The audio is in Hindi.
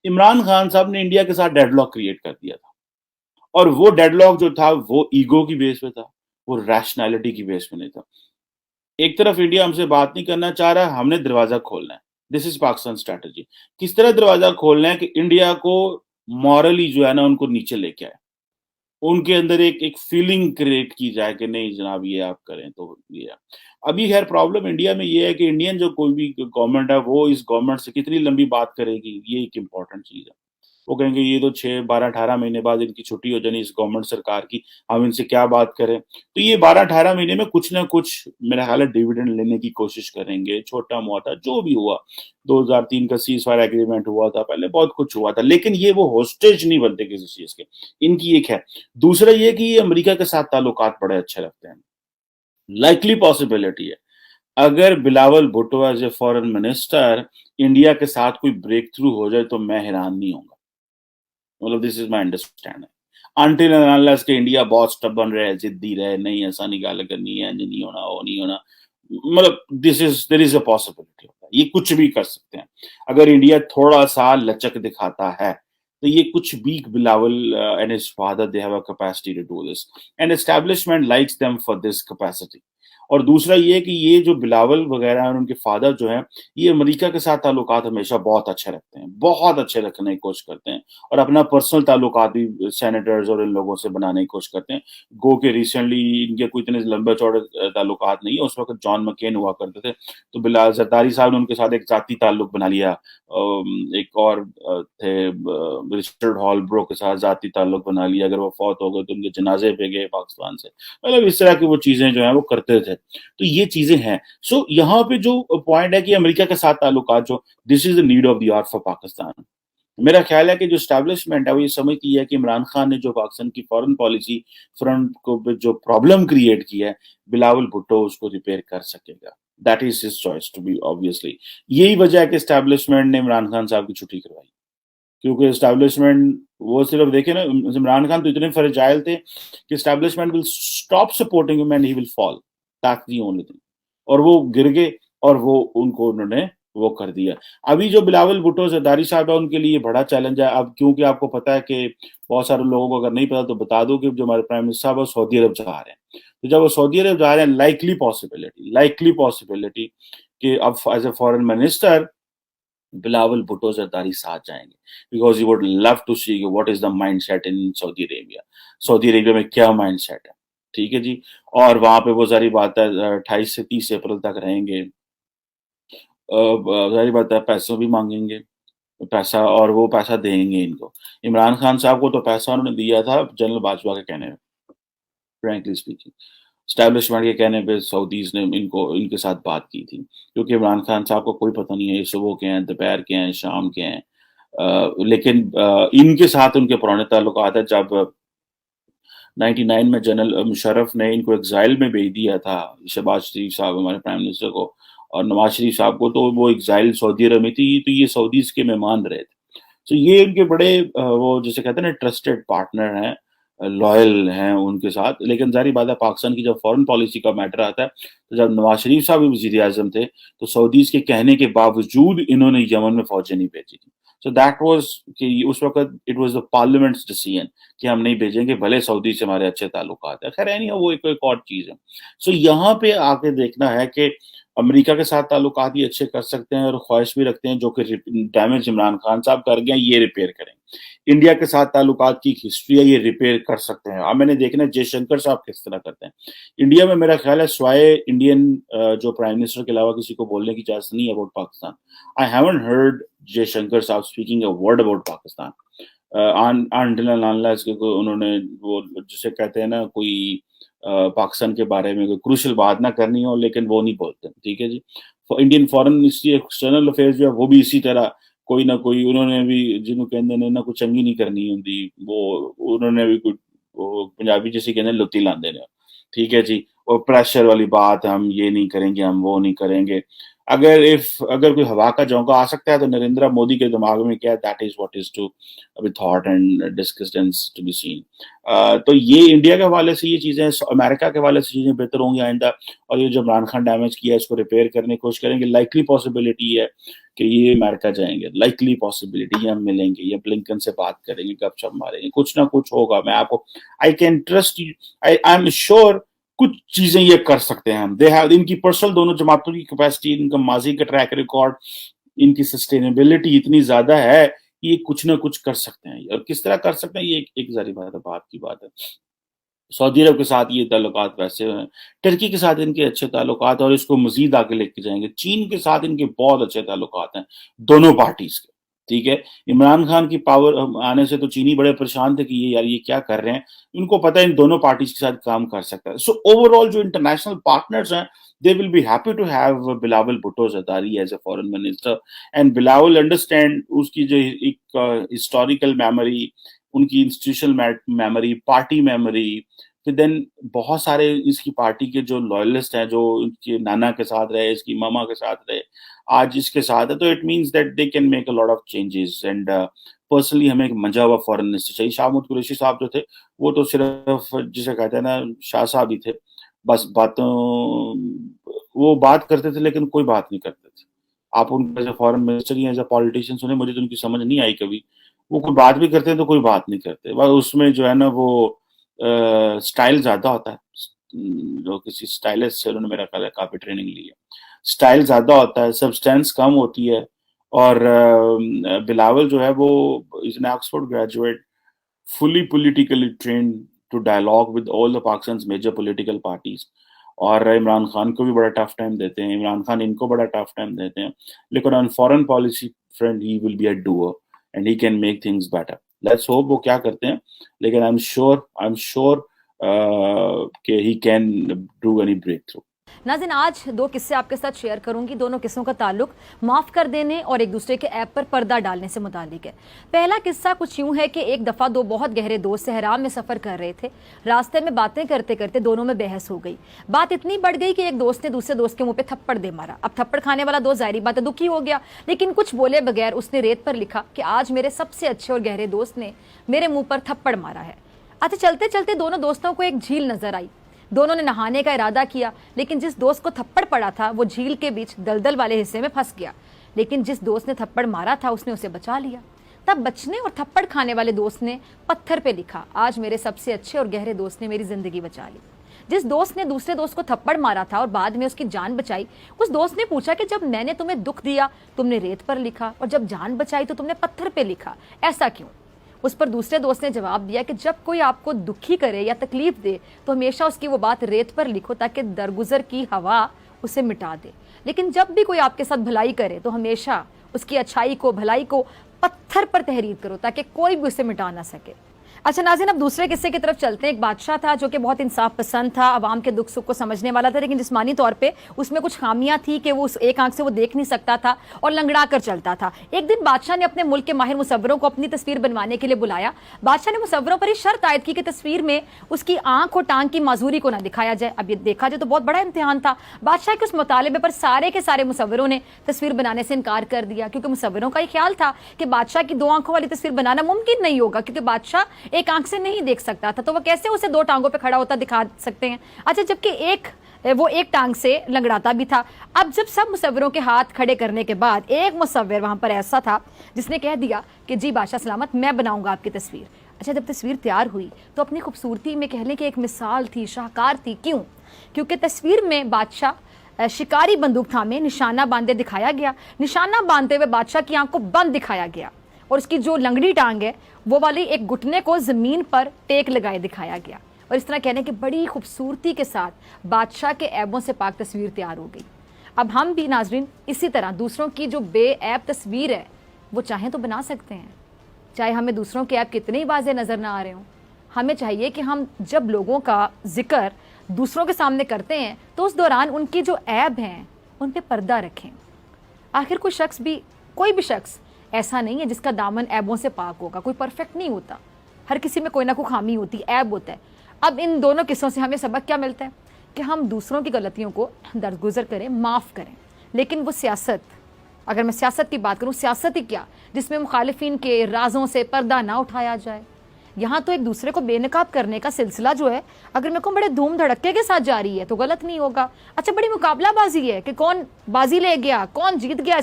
इमरान खान साहब ने इंडिया के साथ डेडलॉक क्रिएट कर दिया था, और वो डेडलॉक जो था वो ईगो की बेस पे था, वो रैशनैलिटी की बेस पे नहीं था। एक तरफ इंडिया हमसे बात नहीं करना चाह रहा है, हमने दरवाजा खोलना है। This is Pakistan strategy. किस तरह दरवाजा खोलना है कि इंडिया को मॉरली जो है ना उनको नीचे लेके आए, उनके अंदर एक एक फीलिंग क्रिएट की जाए कि नहीं जनाब ये आप करें तो ये है। अभी खैर प्रॉब्लम इंडिया में ये है कि इंडियन जो कोई भी गवर्नमेंट है वो इस गवर्नमेंट से कितनी लंबी बात करेगी, ये एक इम्पोर्टेंट चीज है। वो कहेंगे ये तो 6, 12, 18 महीने बाद इनकी छुट्टी हो जानी इस गवर्नमेंट सरकार की, हम इनसे क्या बात करें। तो ये 12, 18 महीने में कुछ ना कुछ मेरा ख्याल है डिविडेंड लेने की कोशिश करेंगे, छोटा मोटा जो भी हुआ। 2003 का सीज फायर एग्रीमेंट हुआ था, पहले बहुत कुछ हुआ था, लेकिन ये वो होस्टेज नहीं बनते किसी चीज के। इनकी एक है। दूसरा ये कि ये अमेरिका के साथ ताल्लुकात बड़े अच्छे रखते हैं। लाइकली पॉसिबिलिटी है, अगर Bilawal Bhutto as a foreign minister India के साथ कोई ब्रेक थ्रू हो जाए तो मैं हैरान नहीं होऊंगा। मतलब this is my understanding. Until and unless के इंडिया बहुत स्टबन रहे, जिद्दी रहे, नहीं ऐसा नहीं गाल करनी है, नहीं होना, वो नहीं होना, मतलब this is there is a possibility होता है, ये कुछ भी कर सकते हैं। अगर इंडिया थोड़ा सा लचक दिखाता है तो ये कुछ भी, Bilawal and his father they have a capacity to do this, and establishment likes them for this capacity. और दूसरा ये कि ये जो बिलावल वगैरह और उनके फादर जो हैं, ये अमेरिका के साथ ताल्लुकात हमेशा बहुत अच्छे रखते हैं, बहुत अच्छे रखने की कोशिश करते हैं, और अपना पर्सनल ताल्लुकात भी सेनेटर्स और इन लोगों से बनाने की कोशिश करते हैं। गो के रिसेंटली इनके कोई इतने लंबे चौड़े ताल्लुकात नहीं है, उस वक्त जॉन मकेन हुआ करते थे, तो बिलाल जरदारी साहब ने उनके साथ एक जाती ताल्लुक बना लिया। एक और थे रिचर्ड हॉलब्रो के साथ जाती ताल्लुक बना लिया, अगर वो फौत हो गए तो उनके जनाजे पे गए पाकिस्तान से। मतलब इस तरह की वो चीजें जो है वो करते थे, तो ये चीजें हैं। सो यहाँ पे जो पॉइंट है कि अमेरिका के साथ ताल्लुकात जो, this is the need of the hour for Pakistan. मेरा ख्याल है कि जो स्टैब्लिशमेंट है वो ये समझती है कि इमरान खान ने जो पाकिस्तान की फॉरेन पॉलिसी फ्रंट को जो प्रॉब्लम क्रिएट की है, बिलावल भुट्टो उसको रिपेयर कर सकेगा। That is his choice to be obviously. यही वजह है कि स्टैब्लिशमेंट ने इमरान खान साहब की छुट्टी करवाई, क्योंकि एस्टैब्लिशमेंट वो सिर्फ देखे ना, इमरान खान तो इतने फ्रेजाइल थे कि establishment will stop supporting him and he will fall. That's the only thing. और वो गिर गए, और वो उनको उन्होंने वो कर दिया। अभी जो बिलावल भुट्टो जरदारी साहब है उनके लिए बड़ा चैलेंज है अब, क्योंकि आपको पता है कि बहुत सारे लोगों को अगर नहीं पता तो बता दो कि जो हमारे प्राइम मिनिस्टर साहब है सऊदी अरब जा रहे हैं। तो जब वो सऊदी अरब जा रहे हैं, लाइकली पॉसिबिलिटी कि अब as a foreign minister Bilawal Bhutto Zardari साथ जाएंगे, because you would love to see what is the mindset in Saudi Arabia. Saudi Arabia में क्या माइंडसेट है, ठीक है जी। और वहां पे वो सारी बात है, 28 से 30 अप्रैल तक रहेंगे। जाहिर बात है पैसों भी मांगेंगे, पैसा, और वो पैसा देंगे इनको। इमरान खान साहब को तो पैसा उन्होंने दिया था जनरल बाजवा के कहने में, फ्रैंकली स्पीकिंग। स्टैब्लिशमेंट के कहने पे सऊदीज ने इनको इनके साथ बात की थी, क्योंकि इमरान खान साहब को कोई पता नहीं है ये सुबह के हैं, दोपहर के हैं, शाम के हैं। लेकिन इनके साथ उनके पुराने ताल्लुकात है। जब 99 में जनरल मुशर्रफ ने इनको एग्जाइल में भेज दिया था, शहबाज शरीफ साहब हमारे प्राइम मिनिस्टर को और नवाज शरीफ साहब को, तो वो एग्जाइल सऊदी अरब में थी, तो ये सऊदीज के मेहमान रहे थे। तो ये इनके बड़े वो जिसे कहते हैं ना ट्रस्टेड पार्टनर हैं, लॉयल हैं उनके साथ। लेकिन जारी बात है पाकिस्तान की जब फॉरेन पॉलिसी का मैटर आता है, तो जब नवाज शरीफ साहब भी वजीर आजम थे तो सऊदीज के कहने के बावजूद इन्होंने यमन में फौजें नहीं भेजी थी। सो दैट वाज कि उस वक्त it was the parliaments decision कि हम नहीं भेजेंगे, भले सऊदी से हमारे अच्छे ताल्लुकात है। खैर नहीं, वो एक और चीज है। सो यहाँ पे आके देखना है कि अमेरिका के साथ ताल्लुकात ही अच्छे कर सकते हैं और ख्वाहिश भी रखते हैं जो कि डैमेज इमरान खान साहब कर गए हैं ये रिपेयर करें। इंडिया के साथ ताल्लुकात की हिस्ट्री है, ये रिपेयर कर सकते हैं। अब मैंने देखना है जयशंकर साहब किस तरह करते हैं। इंडिया में मेरा ख्याल है स्वाय इंडियन जो प्राइम मिनिस्टर के अलावा किसी को बोलने की इजाजत नहीं है about Pakistan. I haven't heard Jaishankar साहब speaking a word about Pakistan until and unless उन्होंने वो जिसे कहते हैं ना कोई पाकिस्तान के बारे में कोई क्रूशियल बात ना करनी हो, लेकिन वो नहीं बोलते, ठीक है जी। Indian foreign ministry external affairs जो है वो भी इसी तरह कोई ना कोई उन्होंने भी जिन्हों कहते ने ना कुछ चंगी नहीं करनी होंगी, वो उन्होंने भी कुछ वो पंजाबी जैसे कहते हैं लुत्ती लांदे ने, ठीक है जी। और प्रेशर वाली बात, हम ये नहीं करेंगे, हम वो नहीं करेंगे। अगर कोई हवा का झोंका आ सकता है तो नरेंद्र मोदी के दिमाग में क्या है, that is what is to be thought and discussed and to be seen. तो ये इंडिया के हवाले से ये चीजें, अमेरिका के हवाले से चीजें बेहतर होंगी आइंदा। और ये जो इमरान खान डैमेज किया है इसको रिपेयर करने की कोशिश करेंगे। लाइकली पॉसिबिलिटी है कि ये अमेरिका जाएंगे, लाइकली पॉसिबिलिटी ये हम मिलेंगे, ये ब्लिंकन से बात करेंगे, गपशप मारेंगे, कुछ ना कुछ होगा। मैं आपको, I can trust you, I am sure कुछ चीजें ये कर सकते हैं हम। दे हैव, इनकी पर्सनल दोनों जमातों की कैपेसिटी, इनका माजी का ट्रैक रिकॉर्ड, इनकी सस्टेनेबिलिटी इतनी ज्यादा है कि ये कुछ ना कुछ कर सकते हैं। और किस तरह कर सकते हैं, ये एक जारी बात की बात है। सऊदी अरब के साथ ये ताल्लुकात वैसे हैं, टर्की के साथ इनके अच्छे ताल्लुकात और इसको मजीद आगे लेके जाएंगे। चीन के साथ इनके बहुत अच्छे ताल्लुकात हैं दोनों पार्टीज के, ठीक है। इमरान खान की पावर आने से तो चीनी बड़े परेशान थे कि ये यार ये क्या कर रहे हैं, उनको पता है इन दोनों पार्टीज के साथ काम कर सकता है। सो ओवरऑल जो इंटरनेशनल पार्टनर्स हैं, they will be happy to have Bilawal Bhutto Zardari as a foreign minister, and Bilawal understand उसकी जो एक हिस्टोरिकल मेमोरी, उनकी इंस्टीट्यूशनल मेमोरी, पार्टी मेमोरी, फिर देन बहुत सारे इसकी पार्टी के जो लॉयलिस्ट हैं, जो इनके नाना के साथ रहे, इसकी मामा के साथ रहे, आज इसके साथ है, तो it means that they can make a lot of changes. And personally हमें एक मजा हुआ फॉरेन मिनिस्टर चाहिए। शाह महमूद कुरैशी साहब जो थे, वो तो सिर्फ जिसे कहते हैं ना शाह साहब ही थे, बस बातों, वो बात करते थे लेकिन कोई बात नहीं करते थे। आप उनके एज फॉरेन मिनिस्टर या एज पॉलिटिशियन सुने, मुझे तो उनकी समझ नहीं आई कभी। वो कोई बात भी करते हैं तो कोई बात नहीं करते, बस उसमें जो है ना वो स्टाइल ज्यादा होता है। जो किसी स्टाइलिस्ट से उन्होंने मेरा ख्याल है काफी ट्रेनिंग ली है, स्टाइल ज्यादा होता है, सब्सटेंस कम होती है। और बिलावल जो है वो is an Oxford graduate, fully politically trained to dialogue with all the Pakistan's major political parties। और इमरान खान को भी बड़ा टफ टाइम देते हैं, इमरान खान इनको बड़ा टफ टाइम देते हैं, लेकिन on foreign policy front he will be a doer and he can make things better. Let's hope वो क्या करते हैं, लेकिन आई एम श्योर कि he can do any breakthrough. नाज़रीन, आज दो किस्से आपके साथ शेयर करूंगी। दोनों किस्सों का ताल्लुक माफ़ कर देने और एक दूसरे के ऐप पर पर्दा डालने से मुतालिक है। पहला किस्सा कुछ यूं है कि एक दफ़ा दो बहुत गहरे दोस्त सहराम में सफ़र कर रहे थे। रास्ते में बातें करते करते दोनों में बहस हो गई। बात इतनी बढ़ गई कि एक दोस्त ने दूसरे दोस्त के मुंह पे थप्पड़ दे मारा। अब थप्पड़ खाने वाला दोस्त ज़ाहिर बात है दुखी हो गया, लेकिन कुछ बोले बगैर उसने रेत पर लिखा कि आज मेरे सबसे अच्छे और गहरे दोस्त ने मेरे मुँह पर थप्पड़ मारा है। अच्छा, चलते चलते दोनों दोस्तों को एक झील नजर आई। दोनों ने नहाने का इरादा किया, लेकिन जिस दोस्त को थप्पड़ पड़ा था वो झील के बीच दलदल वाले हिस्से में फंस गया। लेकिन जिस दोस्त ने थप्पड़ मारा था उसने उसे बचा लिया। तब बचने और थप्पड़ खाने वाले दोस्त ने पत्थर पे लिखा, आज मेरे सबसे अच्छे और गहरे दोस्त ने मेरी जिंदगी बचा ली। जिस दोस्त ने दूसरे दोस्त को थप्पड़ मारा था और बाद में उसकी जान बचाई, उस दोस्त ने पूछा कि जब मैंने तुम्हें दुख दिया तुमने रेत पर लिखा, और जब जान बचाई तो तुमने पत्थर पे लिखा, ऐसा क्यों? उस पर दूसरे दोस्त ने जवाब दिया कि जब कोई आपको दुखी करे या तकलीफ दे तो हमेशा उसकी वो बात रेत पर लिखो ताकि दरगुजर की हवा उसे मिटा दे, लेकिन जब भी कोई आपके साथ भलाई करे तो हमेशा उसकी अच्छाई को, भलाई को पत्थर पर तहरीर करो ताकि कोई भी उसे मिटा ना सके। अच्छा नाज़रीन, अब दूसरे किस्से की तरफ चलते हैं। एक बादशाह था जो कि बहुत इंसाफ पसंद था, आवाम के दुख सुख को समझने वाला था, लेकिन जिस्मानी तौर पे उसमें कुछ खामियां थी कि वो उस एक आंख से वो देख नहीं सकता था और लंगड़ा कर चलता था। एक दिन बादशाह ने अपने मुल्क के माहिर मुसव्विरों को अपनी तस्वीर बनवाने के लिए बुलाया। बादशाह ने मुसव्विरों पर शर्त आयद की कि तस्वीर में उसकी आंख और टांग की माजूरी को ना दिखाया जाए। अब ये देखा जाए तो बहुत बड़ा इम्तिहान था। बादशाह के उस मुतालबे पर सारे के सारे मुसव्विरों ने तस्वीर बनाने से इनकार कर दिया, क्योंकि मुसव्विरों का ये ख्याल था कि बादशाह की दो आंखों वाली तस्वीर बनाना मुमकिन नहीं होगा, क्योंकि बादशाह एक आंख से नहीं देख सकता था, तो वो कैसे उसे दो टांगों पे खड़ा होता दिखा सकते हैं। अच्छा, जबकि वो एक टांग से लंगड़ाता भी था। अब जब सब मुसव्विरों के हाथ खड़े करने के बाद एक मुसव्विर वहां पर ऐसा था जिसने कह दिया कि जी बादशाह सलामत, मैं बनाऊंगा आपकी तस्वीर। अच्छा, जब तस्वीर तैयार हुई तो अपनी खूबसूरती में कह लें कि एक मिसाल थी, शाहकार थी। क्यों? क्योंकि तस्वीर में बादशाह शिकारी बंदूक थामे निशाना बांधे दिखाया गया। निशाना बांधते हुए बादशाह की आंख को बंद दिखाया गया और उसकी जो लंगड़ी टांग है वो वाली एक घुटने को जमीन पर टेक लगाए दिखाया गया। और इस तरह कहने की बड़ी खूबसूरती के साथ बादशाह के ऐबों से पाक तस्वीर तैयार हो गई। अब हम भी नाजरीन इसी तरह दूसरों की जो बेऐब तस्वीर है वो चाहें तो बना सकते हैं, चाहे हमें दूसरों के ऐब कितने ही वाज़ेह नज़र ना आ रहे हों। हमें चाहिए कि हम जब लोगों का जिक्र दूसरों के सामने करते हैं तो उस दौरान उनकी जो ऐब हैं उन पर पर्दा रखें। आखिर कोई भी शख्स ऐसा नहीं है जिसका दामन ऐबों से पाक होगा। कोई परफेक्ट नहीं होता, हर किसी में कोई ना कोई खामी होती, ऐब होता है। अब इन दोनों किस्सों से हमें सबक क्या मिलता है कि हम दूसरों की गलतियों को दरगुजर करें, माफ़ करें, लेकिन वो सियासत, अगर मैं सियासत की बात करूँ, सियासत ही क्या जिसमें मुखालिफिन के राजों से पर्दा ना उठाया जाए। यहाँ तो एक दूसरे को बेनकाब करने का सिलसिला जो है, अगर मेरे को बड़े धूम धड़के के साथ जारी है तो गलत नहीं होगा। अच्छा, बड़ी मुकाबलाबाजी है कि कौन बाजी ले गया, कौन जीत गया।